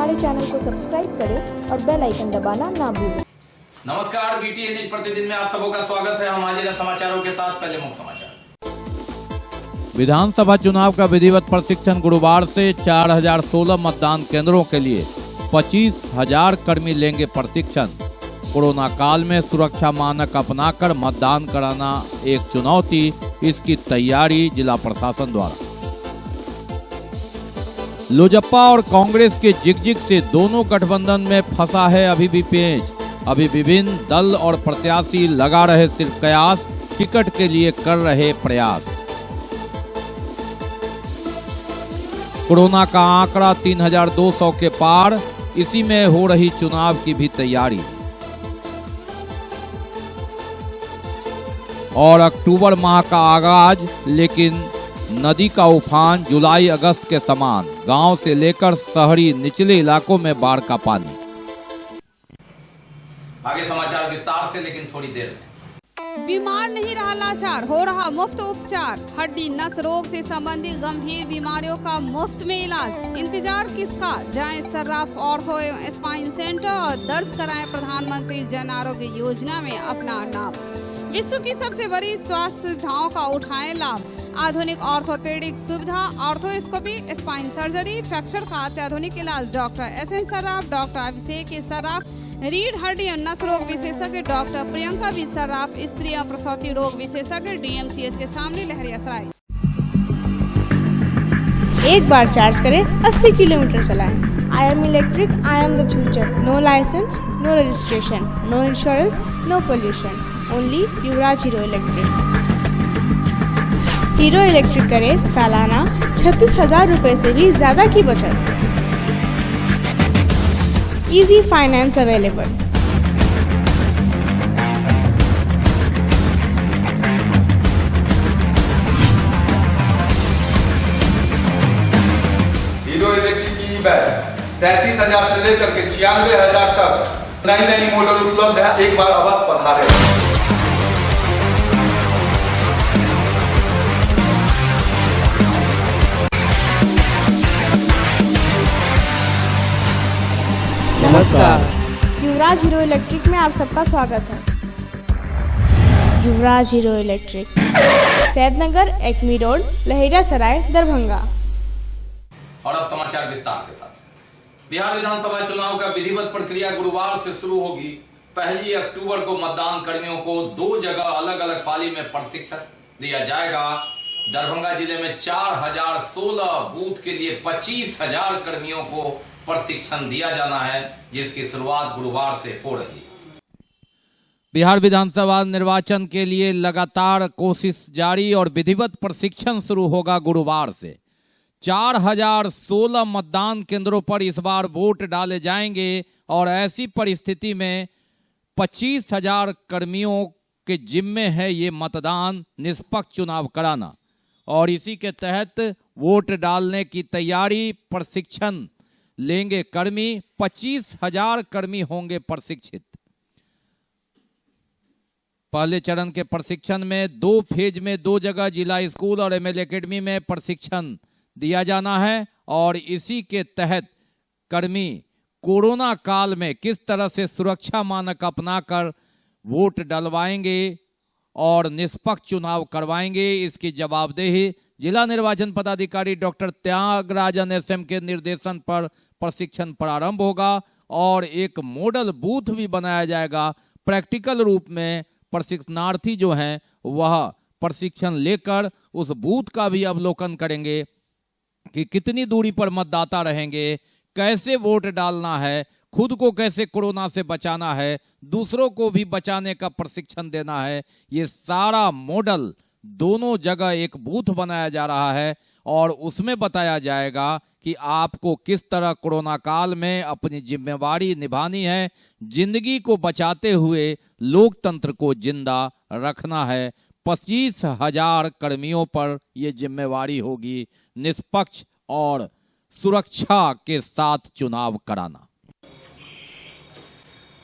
हमारे चैनल को सब्सक्राइब करें और बेल आइकन दबाना ना भूलें। नमस्कार, बीटीएन न्यूज प्रतिदिन में आप सबों का स्वागत है। हम हाजिर समाचारों के साथ। पहले मुख्य समाचार। विधानसभा चुनाव का विधिवत प्रशिक्षण गुरुवार से 4016 मतदान केंद्रों के लिए 25,000 कर्मी लेंगे प्रशिक्षण। कोरोना काल में सुरक्षा मानक अपनाकर मतदान कराना एक चुनौती, इसकी तैयारी जिला प्रशासन द्वारा। लोजपा और कांग्रेस के जिगजिग से दोनों गठबंधन में फंसा है अभी भी पेंच। अभी विभिन्न दल और प्रत्याशी लगा रहे सिर्फ कयास, टिकट के लिए कर रहे प्रयास। कोरोना का आंकड़ा 3,200 के पार, इसी में हो रही चुनाव की भी तैयारी। और अक्टूबर माह का आगाज, लेकिन नदी का उफान जुलाई अगस्त के समान। गांव से लेकर शहरी निचले इलाकों में बाढ़ का पानी। आगे समाचार विस्तार से, लेकिन थोड़ी देर में। बीमार नहीं रहा लाचार, हो रहा मुफ्त उपचार। हड्डी नस रोग से संबंधित गंभीर बीमारियों का मुफ्त में इलाज। इंतजार किसका, जाएं सर्राफ ऑर्थो एवं स्पाइन सेंटर और दर्ज कराएं प्रधानमंत्री जन आरोग्य योजना में अपना नाम। विश्व की सबसे बड़ी स्वास्थ्य सुविधाओं का उठाएं लाभ। आधुनिक ऑर्थोपेडिक सुविधा, ऑर्थोस्कोपी, स्पाइन सर्जरी, फ्रैक्चर का अत्याधुनिक इलाज। डॉक्टर SN सर्राफ, डॉक्टर अभिषेक सर्राफ, रीढ़ हड्डी और नस रोग विशेषज्ञ डॉक्टर प्रियंका बी सर्राफ, स्त्री और प्रसूति रोग विशेषज्ञ DMCH के सामने लहरियासराय। एक बार चार्ज करें, 80 किलोमीटर चलाएं। I am electric, I am the future. No license, no registration, no insurance, no pollution. Only Yuvraj Hero electric. Hero electric करें सालाना 36,000 रुपए से भी ज्यादा की बचत। Easy finance available. Hero electric की बैग 37,000 से लेकर के 96,000 तक नई नई मॉडल उपलब्ध है। एक बार अवश्य पधारें। नमस्कार, युवराज हीरो इलेक्ट्रिक में आप सबका स्वागत है। Yuvraj Hero Electric, Saidnagar, Acme road, Laheriasarai, Darbhanga. और अब समाचार विस्तार के साथ। बिहार विधानसभा चुनाव का विधिवत प्रक्रिया गुरुवार से शुरू होगी। 1 अक्टूबर को मतदान कर्मियों को 2 जगह अलग अलग पाली में प्रशिक्षण दिया जाएगा। दरभंगा जिले में 4016 बूथ के लिए 25,000 कर्मियों को प्रशिक्षण दिया जाना है, जिसकी शुरुआत गुरुवार से हो रही है। बिहार विधानसभा निर्वाचन के लिए लगातार कोशिश जारी और विधिवत प्रशिक्षण शुरू होगा गुरुवार से। 4016 मतदान केंद्रों पर इस बार वोट डाले जाएंगे और ऐसी परिस्थिति में 25,000 कर्मियों के जिम्मे है ये मतदान निष्पक्ष चुनाव कराना। और इसी के तहत वोट डालने की तैयारी, प्रशिक्षण लेंगे कर्मी। 25,000 कर्मी होंगे प्रशिक्षित। पहले चरण के प्रशिक्षण में 2 फेज में 2 जगह जिला स्कूल और ML एकेडमी में प्रशिक्षण दिया जाना है। और इसी के तहत कर्मी कोरोना काल में किस तरह से सुरक्षा मानक अपनाकर वोट डलवाएंगे और निष्पक्ष चुनाव करवाएंगे, इसकी जवाबदेही जिला निर्वाचन पदाधिकारी डॉक्टर त्यागराजन SM के निर्देशन पर प्रशिक्षण प्रारंभ होगा। और एक मॉडल बूथ भी बनाया जाएगा। प्रैक्टिकल रूप में प्रशिक्षणार्थी जो हैं वह प्रशिक्षण लेकर उस बूथ का भी अवलोकन करेंगे कि कितनी दूरी पर मतदाता रहेंगे, कैसे वोट डालना है, खुद को कैसे कोरोना से बचाना है, दूसरों को भी बचाने का प्रशिक्षण देना है। ये सारा मॉडल दोनों जगह एक बूथ बनाया जा रहा है और उसमें बताया जाएगा कि आपको किस तरह कोरोना काल में अपनी जिम्मेवारी निभानी है, जिंदगी को बचाते हुए लोकतंत्र को जिंदा रखना है। 25,000 कर्मियों पर यह जिम्मेवारी होगी निष्पक्ष और सुरक्षा के साथ चुनाव कराना।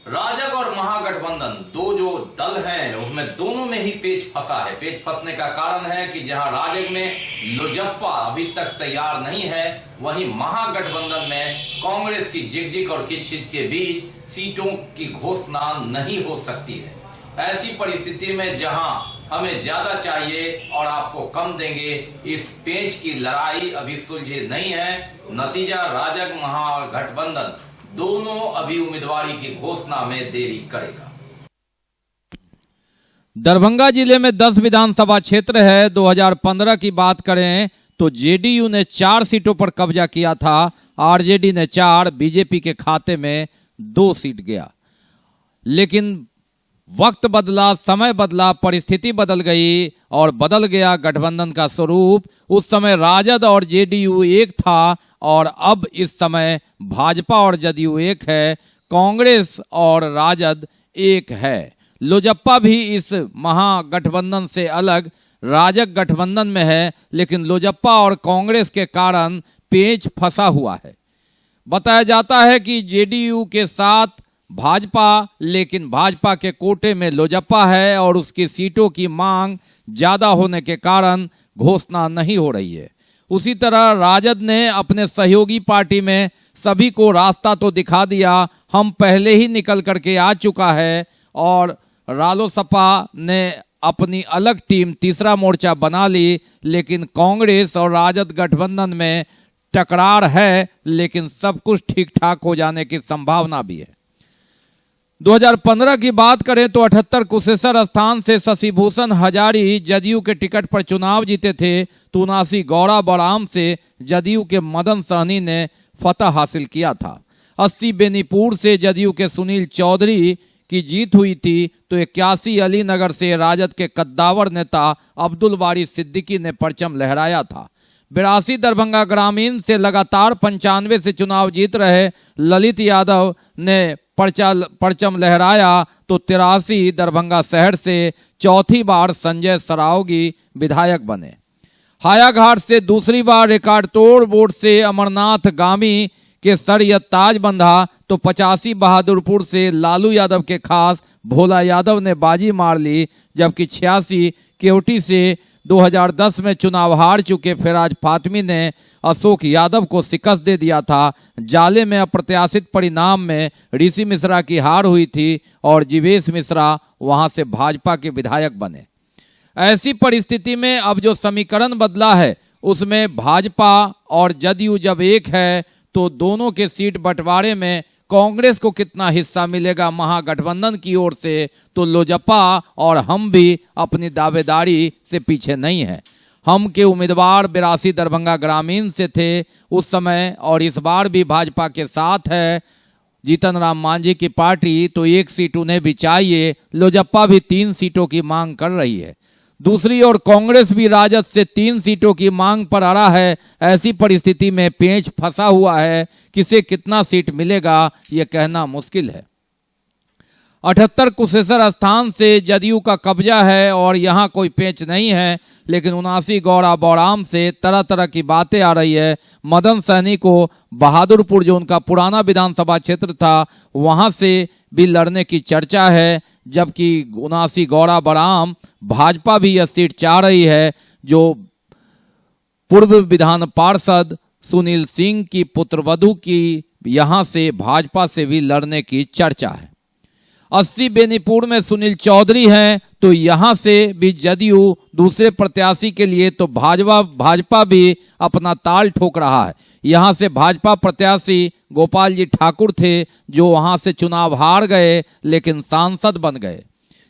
राजग और महागठबंधन दो जो दल हैं उसमें दोनों में ही पेच फंसा है। पेच फंसने का कारण है कि जहां राजग में लोजप्पा अभी तक तैयार नहीं है, वहीं महागठबंधन में कांग्रेस की जिगजिग और खिचखिच के बीच सीटों की घोषणा नहीं हो सकती है। ऐसी परिस्थिति में जहां हमें ज्यादा चाहिए और आपको कम देंगे, इस पेच की लड़ाई अभी सुलझी नहीं है। नतीजा राजग महागठबंधन दोनों अभी उम्मीदवारी की घोषणा में देरी करेगा। दरभंगा जिले में 10 विधानसभा क्षेत्र है। 2015 की बात करें तो जेडीयू ने 4 सीटों पर कब्जा किया था, आरजेडी ने 4, बीजेपी के खाते में 2 सीट गया। लेकिन वक्त बदला, समय बदला, परिस्थिति बदल गई और बदल गया गठबंधन का स्वरूप। उस समय राजद और जेडीयू एक था और अब इस समय भाजपा और जदयू एक है, कांग्रेस और राजद एक है। लोजप्पा भी इस महागठबंधन से अलग राजग गठबंधन में है, लेकिन लोजप्पा और कांग्रेस के कारण पेच फंसा हुआ है। बताया जाता है कि जेडीयू के साथ भाजपा, लेकिन भाजपा के कोटे में लोजप्पा है और उसकी सीटों की मांग ज्यादा होने के कारण घोषणा नहीं हो रही है। उसी तरह राजद ने अपने सहयोगी पार्टी में सभी को रास्ता तो दिखा दिया, हम पहले ही निकल करके आ चुका है, और रालोसपा ने अपनी अलग टीम तीसरा मोर्चा बना ली। लेकिन कांग्रेस और राजद गठबंधन में टकरार है, लेकिन सब कुछ ठीक ठाक हो जाने की संभावना भी है। 2015 की बात करें तो 78 कुशेश्वर स्थान से शशिभूषण हजारी जदयू के टिकट पर चुनाव जीते थे। 79 गौड़ा बड़ाम से जदयू के मदन सहनी ने फतह हासिल किया था। 80 बेनीपुर से जदयू के सुनील चौधरी की जीत हुई थी, तो 81 अलीनगर से राजद के कद्दावर नेता अब्दुल बारी सिद्दीकी ने परचम लहराया था। 82 दरभंगा ग्रामीण से लगातार 95 से चुनाव जीत रहे ललित यादव ने परचम लहराया, तो 83 दरभंगा शहर से चौथी बार संजय सरावगी विधायक बने। हायाघाट से दूसरी बार रिकॉर्ड तोड़ वोट से अमरनाथ गामी के सर यह ताज बंधा, तो 85 बहादुरपुर से लालू यादव के खास भोला यादव ने बाजी मार ली, जबकि 86 केवटी से 2010 में चुनाव हार चुके फिराज फातमी ने अशोक यादव को शिकस्त दे दिया था। जाले में अप्रत्याशित परिणाम में ऋषि मिश्रा की हार हुई थी और जीवेश मिश्रा वहां से भाजपा के विधायक बने। ऐसी परिस्थिति में अब जो समीकरण बदला है उसमें भाजपा और जदयू जब एक है, तो दोनों के सीट बंटवारे में कांग्रेस को कितना हिस्सा मिलेगा महागठबंधन की ओर से, तो लोजपा और हम भी अपनी दावेदारी से पीछे नहीं है। हम के उम्मीदवार 82 दरभंगा ग्रामीण से थे उस समय, और इस बार भी भाजपा के साथ है जीतन राम मांझी की पार्टी, तो 1 सीट उन्हें भी चाहिए। लोजपा भी 3 सीटों की मांग कर रही है। दूसरी ओर कांग्रेस भी राजद से 3 सीटों की मांग पर अड़ा है। ऐसी परिस्थिति में पेंच फंसा हुआ है, किसे कितना सीट मिलेगा यह कहना मुश्किल है। 78 कुशेश्वर स्थान से जदयू का कब्जा है और यहां कोई पेंच नहीं है, लेकिन 79 गौड़ा बौड़ाम से तरह तरह की बातें आ रही है। मदन सहनी को बहादुरपुर, जो उनका पुराना विधानसभा क्षेत्र था, वहां से भी लड़ने की चर्चा है, जबकि 79 गौड़ा बड़ाम भाजपा भी यह सीट चाह रही है, जो पूर्व विधान पार्षद सुनील सिंह की पुत्रवधू की यहां से भाजपा से भी लड़ने की चर्चा है। 80 बेनीपुर में सुनील चौधरी हैं, तो यहां से भी जदयू दूसरे प्रत्याशी के लिए तो भाजपा भी अपना ताल ठोक रहा है। यहां से भाजपा प्रत्याशी गोपाल जी ठाकुर थे, जो वहां से चुनाव हार गए लेकिन सांसद बन गए।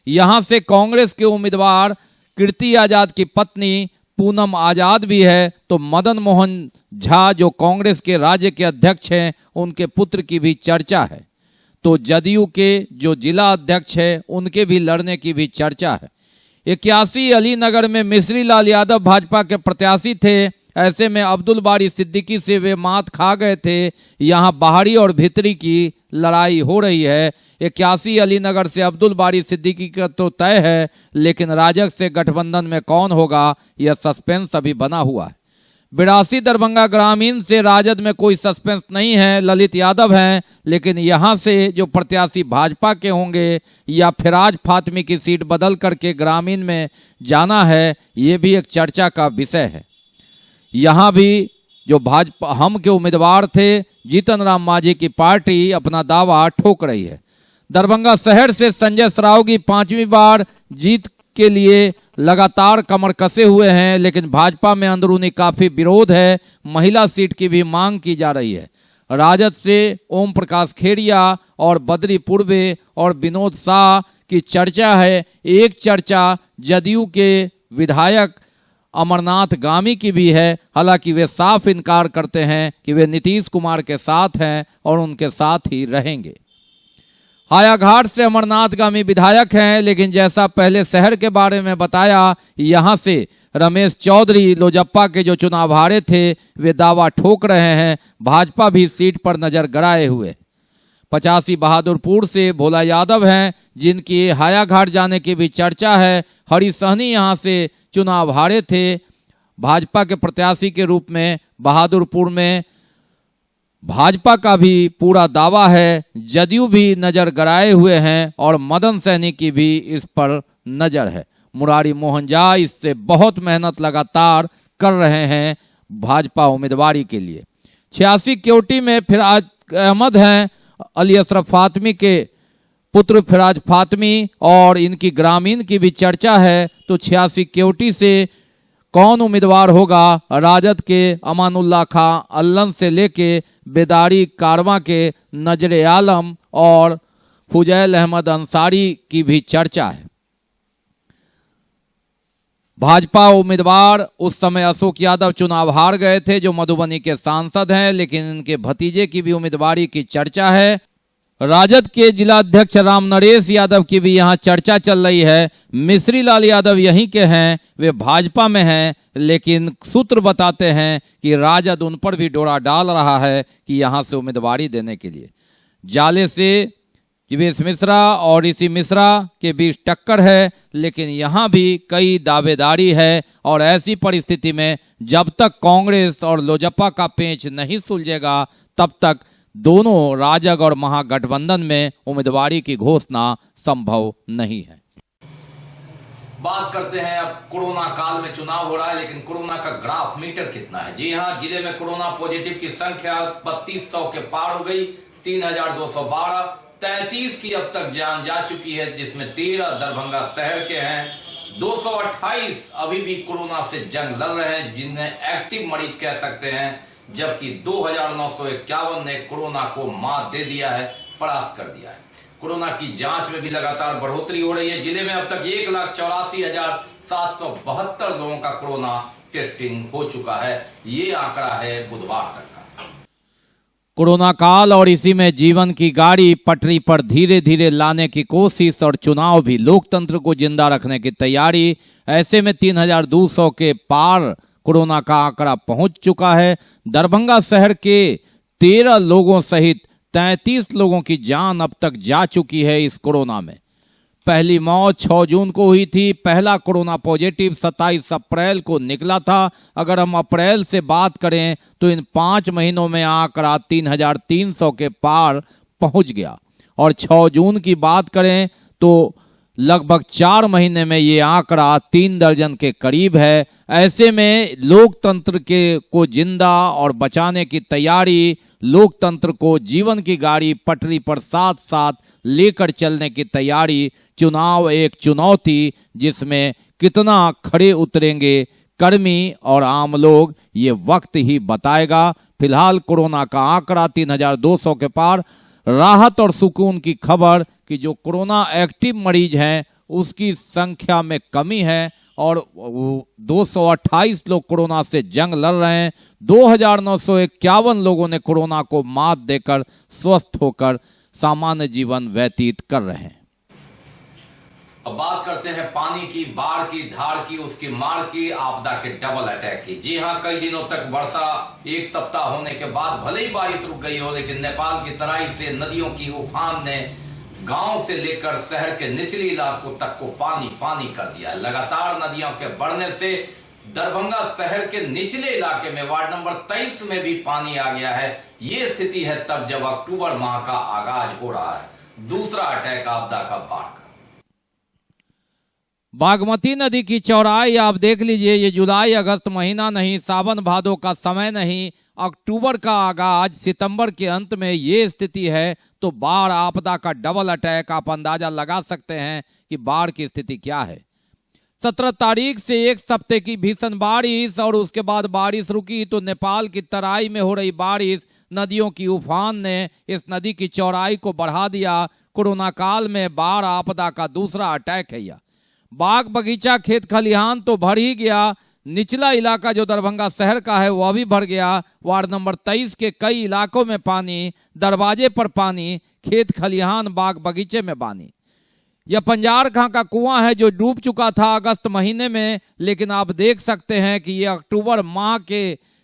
यहां से कांग्रेस के उम्मीदवार कीर्ति आजाद की पत्नी पूनम आजाद भी है, तो मदन मोहन झा जो कांग्रेस के राज्य के अध्यक्ष हैं, उनके पुत्र की भी चर्चा है। तो जदयू के जो जिला अध्यक्ष है उनके भी लड़ने की भी चर्चा है। 81 अलीनगर में मिश्री लाल यादव भाजपा के प्रत्याशी थे, ऐसे में अब्दुल बारी सिद्दीकी से वे मात खा गए थे। यहां बाहरी और भीतरी की लड़ाई हो रही है। 81 अलीनगर से अब्दुल बारी सिद्दीकी का तो तय है, लेकिन राजग से गठबंधन में कौन होगा यह सस्पेंस अभी बना हुआ है। 82 दरभंगा ग्रामीण से राजद में कोई सस्पेंस नहीं है, ललित यादव हैं, लेकिन यहां से जो प्रत्याशी भाजपा के होंगे या फिराज फातमी की सीट बदल करके ग्रामीण में जाना है, ये भी एक चर्चा का विषय है। यहां भी जो भाजपा हम के उम्मीदवार थे जीतन राम मांझी की पार्टी अपना दावा ठोक रही है। दरभंगा शहर से संजय सरावगी 5वीं बार जीत के लिए लगातार कमर कसे हुए हैं, लेकिन भाजपा में अंदरूनी काफी विरोध है। महिला सीट की भी मांग की जा रही है। राजद से ओम प्रकाश खेड़िया और बद्री पूर्वे और विनोद शाह की चर्चा है। एक चर्चा जदयू के विधायक अमरनाथ गामी की भी है, हालांकि वे साफ इनकार करते हैं कि वे नीतीश कुमार के साथ हैं और उनके साथ ही रहेंगे। हायाघाट से अमरनाथ गामी विधायक हैं, लेकिन जैसा पहले शहर के बारे में बताया, यहां से रमेश चौधरी लोजप्पा के जो चुनाव हारे थे वे दावा ठोक रहे हैं। भाजपा भी सीट पर नजर गड़ाए हुए। 85 बहादुरपुर से भोला यादव हैं, जिनकी हायाघाट जाने की भी चर्चा है। हरी सहनी यहां से चुनाव हारे थे भाजपा के प्रत्याशी के रूप में। बहादुरपुर में भाजपा का भी पूरा दावा है, जदयू भी नजर गड़ाए हुए हैं और मदन सैनी की भी इस पर नजर है। मुरारी मोहन झा इससे बहुत मेहनत लगातार कर रहे हैं भाजपा उम्मीदवारी के लिए। 86 केवटी में फिराज अहमद हैं, अली अशरफ फातमी के पुत्र फिराज फातमी, और इनकी ग्रामीण की भी चर्चा है। तो 86 केवटी से कौन उम्मीदवार होगा? राजद के अमानुल्लाह खां अल्लन से लेके बेदारी कारवां के नजरे आलम और फुजैल अहमद अंसारी की भी चर्चा है। भाजपा उम्मीदवार उस समय अशोक यादव चुनाव हार गए थे, जो मधुबनी के सांसद हैं, लेकिन इनके भतीजे की भी उम्मीदवारी की चर्चा है। राजद के जिला अध्यक्ष राम नरेश यादव की भी यहां चर्चा चल रही है। मिश्री लाल यादव यहीं के हैं, वे भाजपा में हैं, लेकिन सूत्र बताते हैं कि राजद उन पर भी डोरा डाल रहा है कि यहां से उम्मीदवारी देने के लिए। जाले से जीवेश मिश्रा और ऋषि मिश्रा के बीच टक्कर है, लेकिन यहां भी कई दावेदारी है। और ऐसी परिस्थिति में जब तक कांग्रेस और लोजपा का पेंच नहीं सुलझेगा, तब तक दोनों राजग और महागठबंधन में उम्मीदवारी की घोषणा संभव नहीं है। बात करते हैं अब कोरोना काल में चुनाव हो रहा है, लेकिन कोरोना का ग्राफ मीटर कितना है? जी हां, जिले में कोरोना पॉजिटिव की संख्या 3200 के पार हो गई। 3212, 33 की अब तक जान जा चुकी है, जिसमेमें 13 दरभंगा शहर के हैं। 228 अभी भी कोरोना से जंग लड़ रहे हैं, जिन्हें एक्टिव मरीज कह सकते हैं, जबकि 2951 ने कोरोना को मात दे दिया है, परास्त कर दिया है। कोरोना की जांच में भी लगातार बढ़ोतरी हो रही है। जिले में अब तक 1,84,772 लोगों का कोरोना टेस्टिंग हो चुका है। ये आंकड़ा है बुधवार तक का। कोरोना काल और इसी में जीवन की गाड़ी पटरी पर धीरे धीरे लाने की कोशिश और चुनाव भी लोकतंत्र को जिंदा रखने की तैयारी। ऐसे में 3200 के पार कोरोना का आंकड़ा पहुंच चुका है। दरभंगा शहर के 13 लोगों सहित 33 लोगों की जान अब तक जा चुकी है इस कोरोना में। पहली मौत 6 जून को हुई थी। पहला कोरोना पॉजिटिव 27 अप्रैल को निकला था। अगर हम अप्रैल से बात करें तो इन 5 महीनों में आंकड़ा 3300 के पार पहुंच गया, और 6 जून की बात करें तो लगभग 4 महीने में ये आंकड़ा 3 दर्जन के करीब है। ऐसे में लोकतंत्र को जिंदा और बचाने की तैयारी, लोकतंत्र को जीवन की गाड़ी पटरी पर साथ साथ लेकर चलने की तैयारी। चुनाव एक चुनौती, जिसमें कितना खड़े उतरेंगे कर्मी और आम लोग, ये वक्त ही बताएगा। फिलहाल कोरोना का आंकड़ा 3200 के पार। राहत और सुकून की खबर कि जो कोरोना एक्टिव मरीज हैं उसकी संख्या में कमी है, और 228 लोग कोरोना से जंग लड़ रहे हैं। 2951 लोगों ने कोरोना को मात देकर स्वस्थ होकर सामान्य जीवन व्यतीत कर रहे हैं। अब बात करते हैं पानी की, बाढ़ की, धार की, उसकी मार की, आपदा के डबल अटैक की। जी हां, कई दिनों तक वर्षा, एक सप्ताह होने के बाद भले ही बारिश रुक गई हो, लेकिन नेपाल की तराई से नदियों की उफान ने गांव से लेकर शहर के निचले इलाकों तक को पानी पानी कर दिया है। लगातार नदियों के बढ़ने से दरभंगा शहर के निचले इलाके में वार्ड नंबर 23 में भी पानी आ गया है। ये स्थिति है तब जब अक्टूबर माह का आगाज हो रहा है। दूसरा अटैक आपदा का बाढ़ का। बागमती नदी की चौड़ाई आप देख लीजिए, ये जुलाई अगस्त महीना नहीं, सावन भादो का समय नहीं, अक्टूबर का आगाज, सितंबर के अंत में ये स्थिति है तो बाढ़ आपदा का डबल अटैक। आप अंदाजा लगा सकते हैं कि बाढ़ की स्थिति क्या है। 17 तारीख से एक सप्ते की भीषण बारिश और उसके बाद बारिश रुकी तो नेपाल की तराई में हो रही बारिश, नदियों की उफान ने इस नदी की चौड़ाई को बढ़ा दिया। कोरोना काल में बाढ़ आपदा का दूसरा अटैक है यह। बाग बगीचा खेत खलिहान तो भर ही गया, निचला इलाका जो दरभंगा शहर का है वह भी भर गया। वार्ड नंबर 23 के कई इलाकों में पानी, दरवाजे पर पानी, खेत खलिहान बाग बगीचे में पानी। यह पंजार खां का कुआं है जो डूब चुका था अगस्त महीने में, लेकिन आप देख सकते हैं कि यह अक्टूबर माह के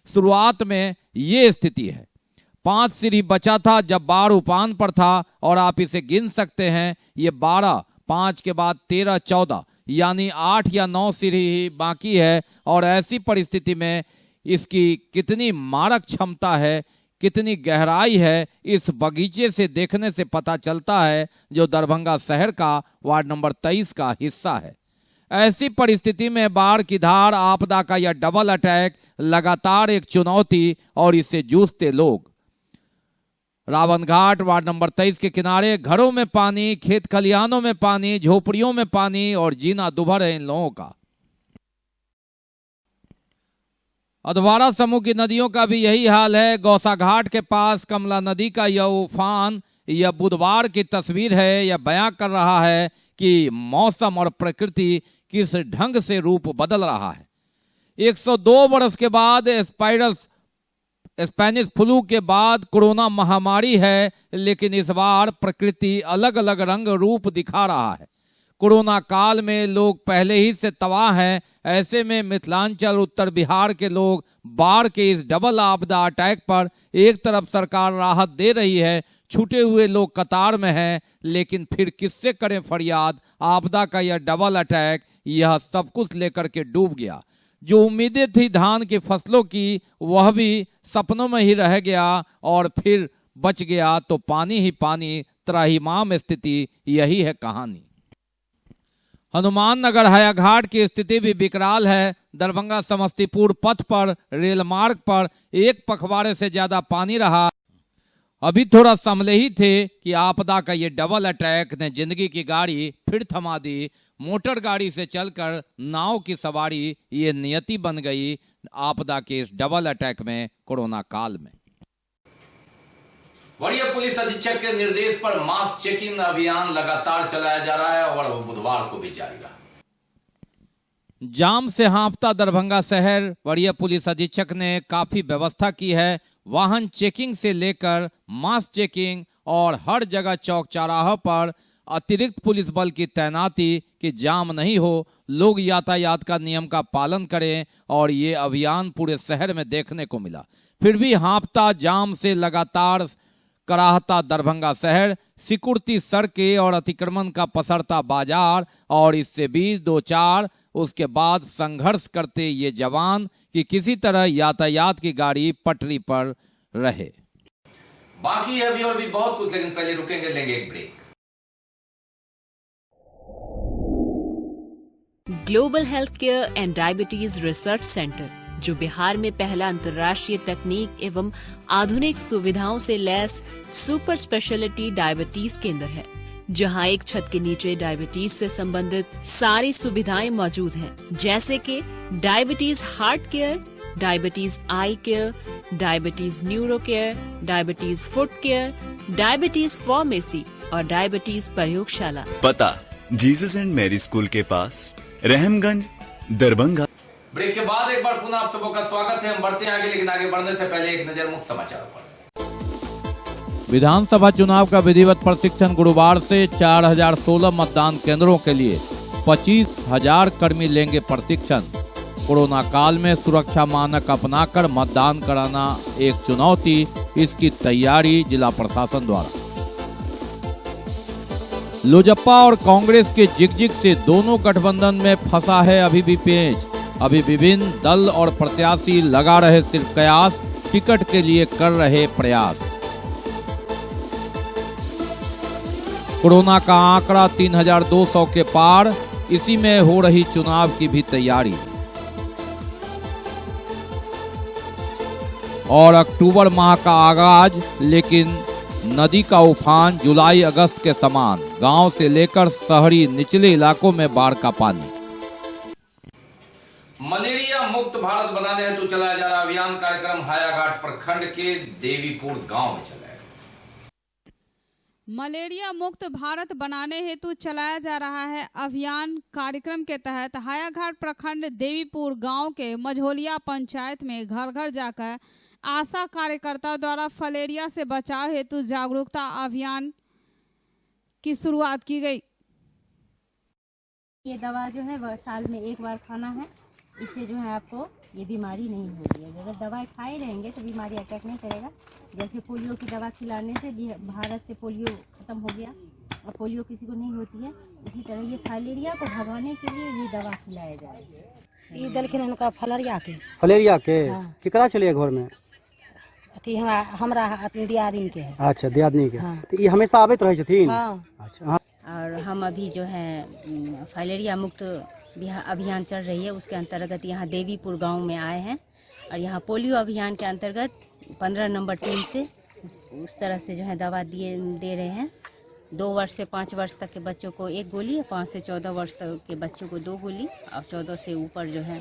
शुरुआत में ये स्थिति है। 5 सीढ़ी बचा था जब बाढ़ उफान पर था और आप इसे गिन सकते हैं। ये 12, 5 के बाद 13, 14 यानी 8 या 9 सीढ़ी ही बाकी है। और ऐसी परिस्थिति में इसकी कितनी मारक क्षमता है, कितनी गहराई है, इस बगीचे से देखने से पता चलता है जो दरभंगा शहर का वार्ड नंबर 23 का हिस्सा है। ऐसी परिस्थिति में बाढ़ की धार, आपदा का यह डबल अटैक लगातार एक चुनौती और इससे जूझते लोग। रावण घाट वार्ड नंबर 23 के किनारे घरों में पानी, खेत खलिहानों में पानी, झोपड़ियों में पानी और जीना दुभर है इन लोगों का। अधवारा समूह की नदियों का भी यही हाल है। गौसा घाट के पास कमला नदी का यह उफान, यह बुधवार की तस्वीर है। यह बयां कर रहा है कि मौसम और प्रकृति किस ढंग से रूप बदल रहा है। 102 वर्ष के बाद स्पेनिश फ्लू के बाद कोरोना महामारी है, लेकिन इस बार प्रकृति अलग अलग रंग रूप दिखा रहा है। कोरोना काल में लोग पहले ही से तबाह हैं। ऐसे में मिथिलांचल, उत्तर बिहार के लोग बाढ़ के इस डबल आपदा अटैक पर एक तरफ सरकार राहत दे रही है, छूटे हुए लोग कतार में हैं, लेकिन फिर किससे करें फरियाद। आपदा का यह डबल अटैक यह सब कुछ लेकर के डूब गया। जो उम्मीदें थी धान की फसलों की वह भी सपनों में ही रह गया और फिर बच गया तो पानी ही पानी। त्राहिमाम स्थिति यही है कहानी। हनुमान नगर हायाघाट की स्थिति भी विकराल है। दरभंगा समस्तीपुर पथ पर रेल मार्ग पर एक पखवाड़े से ज्यादा पानी रहा। अभी थोड़ा संभले ही थे कि आपदा का ये डबल अटैक ने जिंदगी की गाड़ी फिर थमा दी। मोटर गाड़ी से चलकर नाव की सवारी ये नियति बन गई आपदा के इस डबल अटैक में, कोरोना काल में। वरीय पुलिस अधीक्षक के निर्देश पर मास चेकिंग अभियान लगातार चलाया जा रहा है और बुधवार को भी जारी रहा। जाम से हाँफता दरभंगा शहर, वरीय पुलिस अधीक्षक ने काफी व्यवस्था की है। वाहन चेकिंग से लेकर मास चेकिंग और हर जगह चौक चौराहों पर अतिरिक्त पुलिस बल की तैनाती कि जाम नहीं हो, लोग यातायात का नियम का पालन करें। और ये अभियान पूरे शहर में देखने को मिला। फिर भी हाँफता जाम से लगातार कराहता दरभंगा शहर, सिकुड़ती सड़कें और अतिक्रमण का पसरता बाजार और इससे 20-24 उसके बाद संघर्ष करते ये जवान कि किसी तरह यातायात की गाड़ी पटरी पर रहे। बाकी है अभी और भी बहुत कुछ, लेकिन पहले रुकेंगे, लेंगे एक break. Global health care and diabetes research centre, जो बिहार में पहला अंतर्राष्ट्रीय तकनीक एवं आधुनिक सुविधाओं से लैस सुपर स्पेशलिटी डायबिटीज केंद्र है, जहां एक छत के नीचे डायबिटीज से संबंधित सारी सुविधाएं मौजूद हैं, जैसे कि diabetes heart care, diabetes eye care, diabetes neuro care, diabetes foot care, diabetes pharmacy और डायबिटीज प्रयोगशाला। पता जीसस एंड मैरी स्कूल के पास, रहमगंज, दरभंगा। ब्रेक के बाद एक बार पुनः आप सबों का स्वागत है। हम बढ़ते हैं आगे, लेकिन आगे बढ़ने से पहले एक नजर मुख्य समाचारों पर। विधानसभा चुनाव का विधिवत प्रशिक्षण गुरुवार से 4016 मतदान केंद्रों के लिए 25,000 कर्मी लेंगे प्रशिक्षण। कोरोना काल में सुरक्षा मानक अपनाकर मतदान कराना एक चुनौती, इसकी तैयारी जिला प्रशासन द्वारा। लोजप्पा और कांग्रेस के जिगजिग से दोनों गठबंधन में फंसा है अभी भी पेंच। अभी विभिन्न दल और प्रत्याशी लगा रहे सिर्फ कयास, टिकट के लिए कर रहे प्रयास। कोरोना का आंकड़ा 3200 के पार, इसी में हो रही चुनाव की भी तैयारी। और अक्टूबर माह का आगाज, लेकिन नदी का उफान जुलाई अगस्त के समान, गांव से लेकर शहरी निचले इलाकों में बाढ़ का पानी। मलेरिया मुक्त भारत बनाने हेतु चलाया जा रहा अभियान कार्यक्रम हायाघाट प्रखंड के देवीपुर गांव में चलाया। मलेरिया मुक्त भारत बनाने हेतु चलाया जा रहा है अभियान कार्यक्रम के तहत हायाघाट प्रखंड देवीपुर गांव के मझोलिया पंचायत में घर घर जाकर आशा कार्यकर्ता द्वारा फलेरिया से बचाव हेतु जागरूकता अभियान की शुरुआत की गई। ये दवा जो है साल में एक बार खाना है, इससे जो है आपको ये बीमारी नहीं होती है। अगर दवाई खाए रहेंगे तो बीमारी अटैक नहीं करेगा। जैसे पोलियो की दवा खिलाने से भारत से पोलियो खत्म हो गया और पोलियो किसी को नहीं होती है, इसी तरह ये फाइलेरिया को भगाने के लिए ये दवा खिलाया जाए। ये दल के उनका फलेरिया के केकरा चलिए घर में अथी हमरा दियादिन के है। अच्छा, दियादिन के। तो ये हमेशा आबैत रहै छथिन। अच्छा। और हम अभी जो है फाइलेरिया मुक्त अभियान चल रही है, उसके अंतर्गत यहाँ देवीपुर गांव में आए हैं और यहाँ पोलियो अभियान के अंतर्गत 15 नंबर टीम से उस तरह से जो है दवा दे रहे हैं। 2 वर्ष से 5 वर्ष तक के बच्चों को 1 गोली, 5 से 14 वर्ष तक के बच्चों को 2 गोली और 14 से ऊपर जो है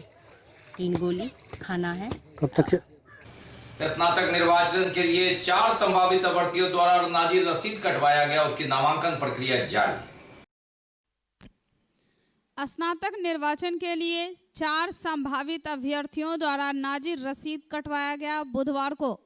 3 गोली खाना है। कब तक से? स्नातक निर्वाचन के लिए 4 संभावित अभ्यर्थियों द्वारा नाजिर रसीद कटवाया गया, उसकी नामांकन प्रक्रिया जारी। स्नातक निर्वाचन के लिए 4 संभावित अभ्यर्थियों द्वारा नाजिर रसीद कटवाया गया बुधवार को,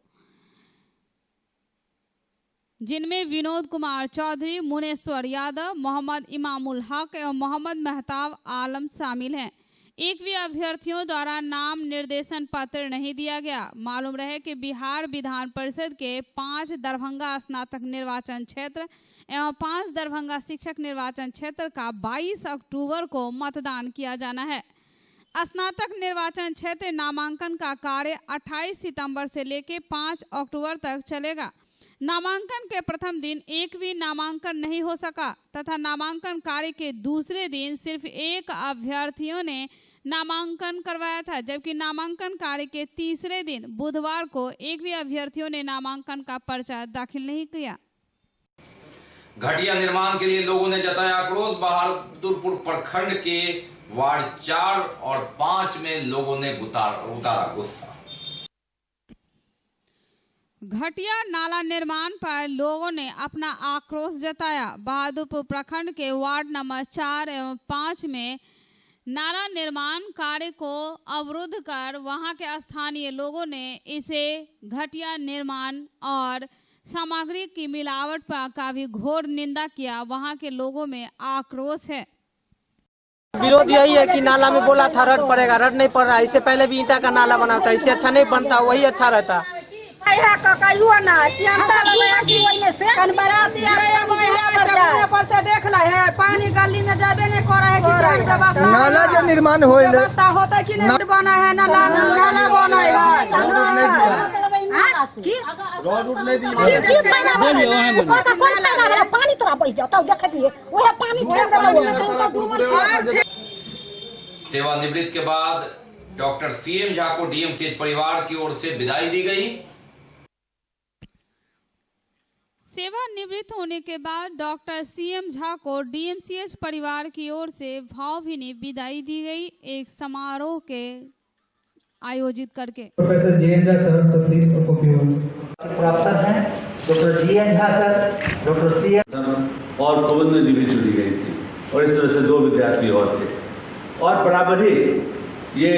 जिनमें विनोद कुमार चौधरी, मुनेश्वर यादव, मोहम्मद इमामुल हक एवं मोहम्मद मेहताब आलम शामिल हैं। एक भी अभ्यर्थियों द्वारा नाम निर्देशन पत्र नहीं दिया गया। मालूम रहे कि बिहार विधान परिषद के 5 दरभंगा स्नातक निर्वाचन क्षेत्र एवं 5 दरभंगा शिक्षक निर्वाचन क्षेत्र का 22 अक्टूबर को मतदान किया जाना है। स्नातक निर्वाचन क्षेत्र नामांकन का कार्य 28 सितंबर से लेकर 5 अक्टूबर तक चलेगा। नामांकन के प्रथम दिन एक भी नामांकन नहीं हो सका तथा नामांकन कार्य के दूसरे दिन सिर्फ एक अभ्यर्थियों ने नामांकन करवाया था, जबकि नामांकन कार्य के तीसरे दिन बुधवार को एक भी अभ्यर्थियों ने नामांकन का पर्चा दाखिल नहीं किया। घटिया निर्माण के लिए लोगों ने जताया आक्रोश। बहादुरपुर प्रखंड के वार्ड 4 और 5 में लोगों ने उतारा गुस्सा। घटिया नाला निर्माण पर लोगों ने अपना आक्रोश जताया। बहादुरपुर प्रखंड के वार्ड नंबर 4 एवं 5 में नाला निर्माण कार्य को अवरुद्ध कर वहां के स्थानीय लोगों ने इसे घटिया निर्माण और सामग्री की मिलावट का भी घोर निंदा किया। वहां के लोगों में आक्रोश है। विरोध यही है कि नाला में बोला था रड पड़ेगा, रड नहीं पड़ रहा। इससे पहले भी ईंटा का नाला बना था, इससे अच्छा नहीं बनता, वही अच्छा रहता। देख ला है पानी गली में जाबे नहीं कर है कि नाला जो निर्माण होइल व्यवस्था होता कि नहीं बना है, नाला बना है रोड उठ नहीं दी पानी तोरा बह जाता देखिए वह पानी सेवानिवृत्त के बाद डॉक्टर सीएम झा को डीएमसीएच परिवार की ओर से विदाई दी गई। सेवानिवृत्त होने के बाद डॉक्टर सीएम झा को डीएमसीएच परिवार की ओर से भावभीनी विदाई दी गई, एक समारोह के आयोजित करके। प्रोफेसर जीएन झा सर प्राप्त हैं, doctor GN Jha sir, doctor CM और गोविंद जी भी चुनी गई थी और इस तरह से 2 विद्यार्थी और थे और बराबर ही ये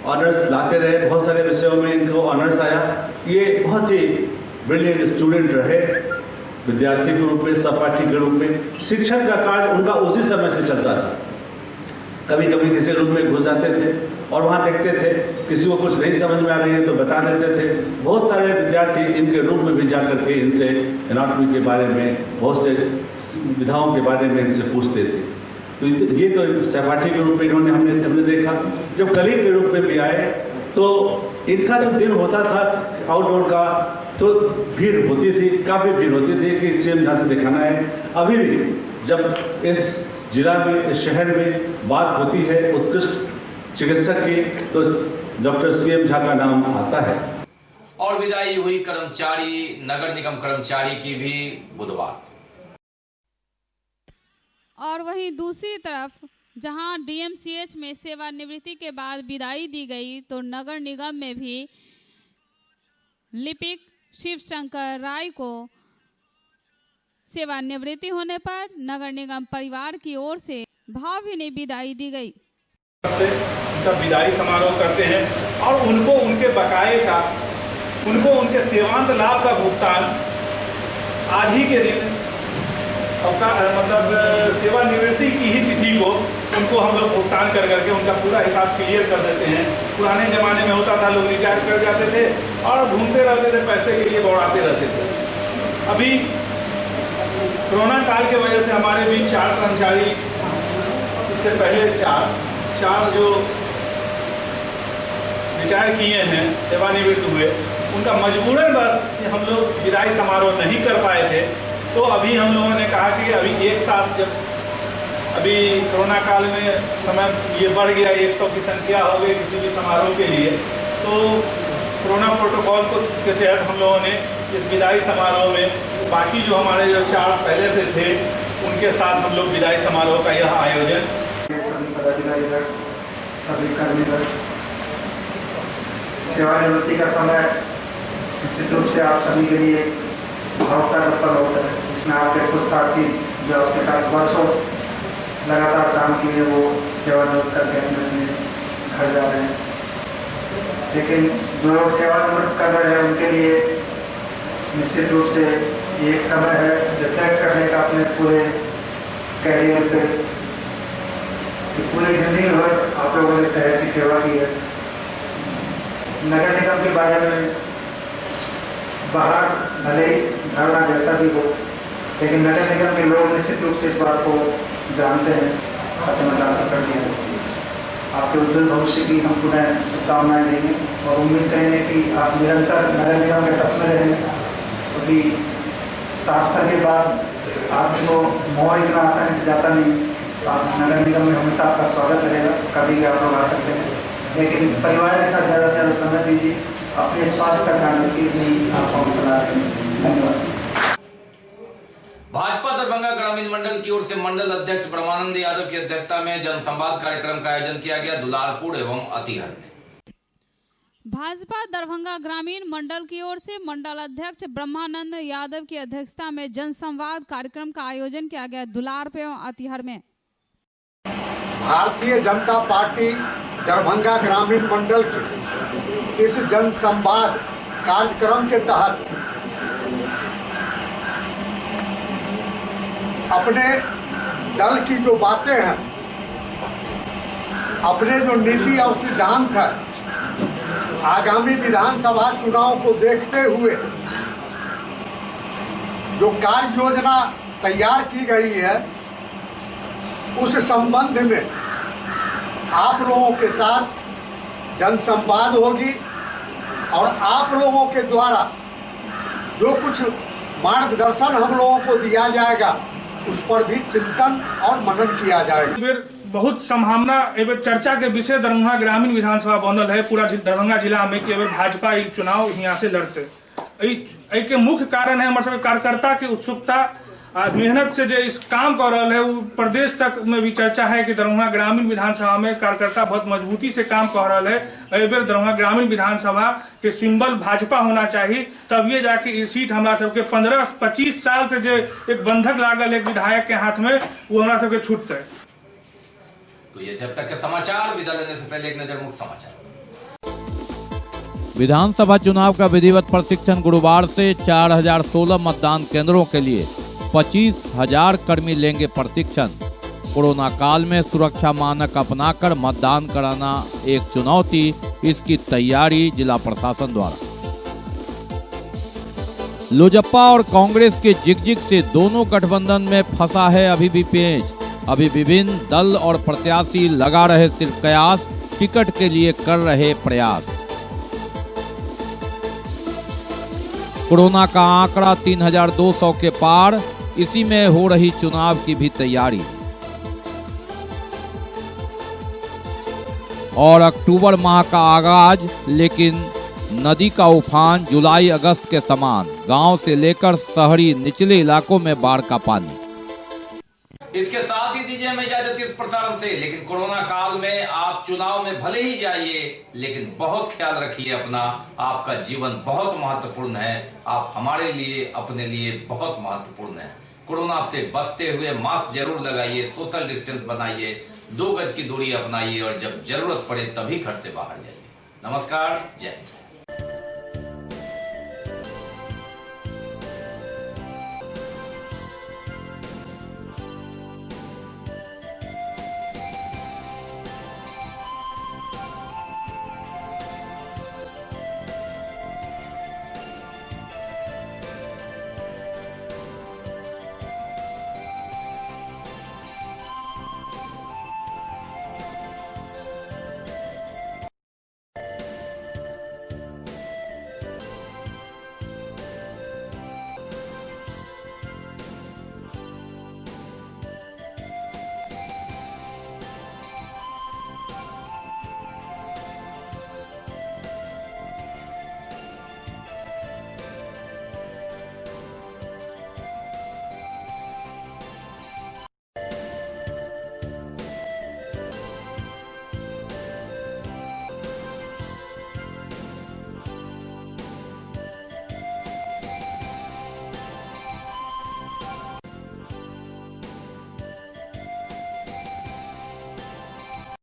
ऑनर्स लाते रहे। बहुत सारे विषयों में इनको ऑनर्स आया। ये बहुत ही ब्रिलियंट स्टूडेंट रहे, विद्यार्थी के रूप में, सहपाठी के रूप में। शिक्षण का कार्य उनका उसी समय से चलता था। कभी कभी किसी रूम में घुस जाते थे और वहाँ देखते थे किसी को कुछ नहीं समझ में आ रही है तो बता देते थे। बहुत सारे विद्यार्थी इनके रूम में भी जाकर के इनसे एनाटॉमी के बारे में, बहुत से विधाओं के बारे में इनसे पूछते थे। तो ये तो सहपाठी के रूप में इन्होंने हमने देखा। जब कलीग के रूप में भी आए तो इनका जो दिन होता था आउटडोर का, तो भीड़ होती थी, काफी भीड़ होती थी कि सीएम झा से दिखाना है। अभी भी जब इस जिला में, इस शहर में बात होती है उत्कृष्ट चिकित्सक की, तो डॉक्टर सीएम झा का नाम आता है। और विदाई हुई कर्मचारी, नगर निगम कर्मचारी की भी बुधवार। और वहीं दूसरी तरफ जहां डीएमसीएच में सेवानिवृत्ति के बाद विदाई दी गई, तो नगर निगम में भी लिपिक शिवशंकर राय को सेवानिवृत्ति होने पर नगर निगम परिवार की ओर से भावभीनी विदाई दी गई। उनका विदाई समारोह करते हैं और उनको उनके बकाये का, उनको उनके सेवांत लाभ का भुगतान आज ही के दिन मतलब सेवानिवृत्ति की ही तिथि को उनको हम लोग भुगतान कर करके उनका पूरा हिसाब क्लियर कर देते हैं। पुराने ज़माने में होता था, लोग रिटायर कर जाते थे और घूमते रहते थे, पैसे के लिए दौड़ाते रहते थे। अभी कोरोना काल के वजह से हमारे बीच 4 कर्मचारी, इससे पहले चार जो रिटायर किए हैं, सेवानिवृत्त हुए, उनका मजबूरन बस हम लोग विदाई समारोह नहीं कर पाए थे। तो अभी हम लोगों ने कहा कि अभी एक साथ, जब अभी कोरोना काल में समय ये बढ़ गया, 100 की संख्या हो गई किसी भी समारोह के लिए, तो कोरोना प्रोटोकॉल के तहत हम लोगों ने इस विदाई समारोह में बाकी जो हमारे जो 4 पहले से थे उनके साथ हम लोग विदाई समारोह का यह आयोजन। सभी पदाधिकारी, सभी कर्मीगण, सेवानिवृत्ति का समय निश्चित रूप से आप सभी के लिए भावुकता का पल होता है। इसमें आपके कुछ साथी जो आपके साथ वर्षों लगातार काम किए, वो सेवानिवृत्त करके अपने घर जा रहे हैं। लेकिन जो लोग सेवानिवृत्त कर रहे हैं उनके लिए निश्चित रूप से ये एक समय है रिफ्लेक्ट करने का अपने पूरे कैरियर पे, कि पूरी जिंदगी भर आप लोगों ने शहर की सेवा की है। नगर निगम के बारे में बाहर भले ही धारणा जैसा भी हो, लेकिन नगर निगम के लोग निश्चित रूप से इस बात को जानते हैं। कर दिया आपके उज्जवल भविष्य की हम पुनः शुभकामनाएं देंगे और उम्मीद करेंगे कि आप निरंतर नगर निगम के टच में रहेंगे, क्योंकि ट्रांसफर के बाद आपको मोह इतना आसानी से जाता नहीं। आप नगर निगम में हमेशा आपका स्वागत रहेगा, कभी भी आप लोग आ सकते हैं, लेकिन परिवार के साथ ज़्यादा से ज़्यादा समय दीजिए, अपने स्वास्थ्य का ध्यान रखिए, यही आपको सलाह देंगे। धन्यवाद। भाजपा दरभंगा ग्रामीण मंडल की ओर से मंडल अध्यक्ष ब्रह्मानंद यादव की अध्यक्षता में जनसंवाद कार्यक्रम का आयोजन किया गया दुलारपुर एवं अतिहर में। भाजपा दरभंगा ग्रामीण मंडल की ओर से मंडल अध्यक्ष ब्रह्मानंद यादव की अध्यक्षता में जनसंवाद कार्यक्रम का आयोजन किया गया दुलारपुर एवं अतिहर में। भारतीय जनता पार्टी दरभंगा ग्रामीण मंडल के इस जनसंवाद कार्यक्रम के तहत अपने दल की जो बातें हैं, अपने जो नीति और सिद्धांत है, आगामी विधानसभा चुनाव को देखते हुए जो कार्य योजना तैयार की गई है, उस संबंध में आप लोगों के साथ जनसंवाद होगी और आप लोगों के द्वारा जो कुछ मार्गदर्शन हम लोगों को दिया जाएगा उस पर भी चिंतन और मनन किया जाएगा। बहुत संभावना एवं चर्चा के विषय दरभंगा ग्रामीण विधानसभा बनल है पूरा दरभंगा जिला में कि भाजपा एक चुनाव यहाँ से लड़ते। के मुख्य कारण है हमारे कार्यकर्ता की उत्सुकता, मेहनत से जो इस काम कर रहा है, वो प्रदेश तक में भी चर्चा है कि दरभंगा ग्रामीण विधानसभा में कार्यकर्ता बहुत मजबूती से काम कर रहा है। एबर दरभंगा ग्रामीण विधानसभा के सिंबल भाजपा होना चाहिए, तब ये जाके ये सीट हमारा सबके 15-25 साल से जो एक बंधक लागल एक विधायक के हाथ में, वो हमारा सबके छूटते है। तो ये थे अब तक के समाचार। विदा लेने से पहले एक नजर मुख्य समाचार। विधानसभा चुनाव का विधिवत प्रशिक्षण गुरुवार से 4016 मतदान केंद्रों के लिए 25,000 कर्मी लेंगे प्रशिक्षण। कोरोना काल में सुरक्षा मानक अपनाकर मतदान कराना एक चुनौती, इसकी तैयारी जिला प्रशासन द्वारा। लोजपा और कांग्रेस के जिगजिग से दोनों गठबंधन में फंसा है अभी भी पेंच। अभी विभिन्न दल और प्रत्याशी लगा रहे सिर्फ कयास, टिकट के लिए कर रहे प्रयास। कोरोना का आंकड़ा 3200 के पार, इसी में हो रही चुनाव की भी तैयारी। और अक्टूबर माह का आगाज, लेकिन नदी का उफान जुलाई अगस्त के समान, गांव से लेकर शहरी निचले इलाकों में बाढ़ का पानी। इसके साथ ही दीजिए हमें इजाजत इस प्रसारण से, लेकिन कोरोना काल में आप चुनाव में भले ही जाइए, लेकिन बहुत ख्याल रखिए अपना। आपका जीवन बहुत महत्वपूर्ण है, आप हमारे लिए, अपने लिए बहुत महत्वपूर्ण है। कोरोना से बचते हुए मास्क जरूर लगाइए, सोशल डिस्टेंस बनाइए, 2 गज की दूरी अपनाइए और जब जरूरत पड़े तभी घर से बाहर जाइए। नमस्कार, जय हिंद।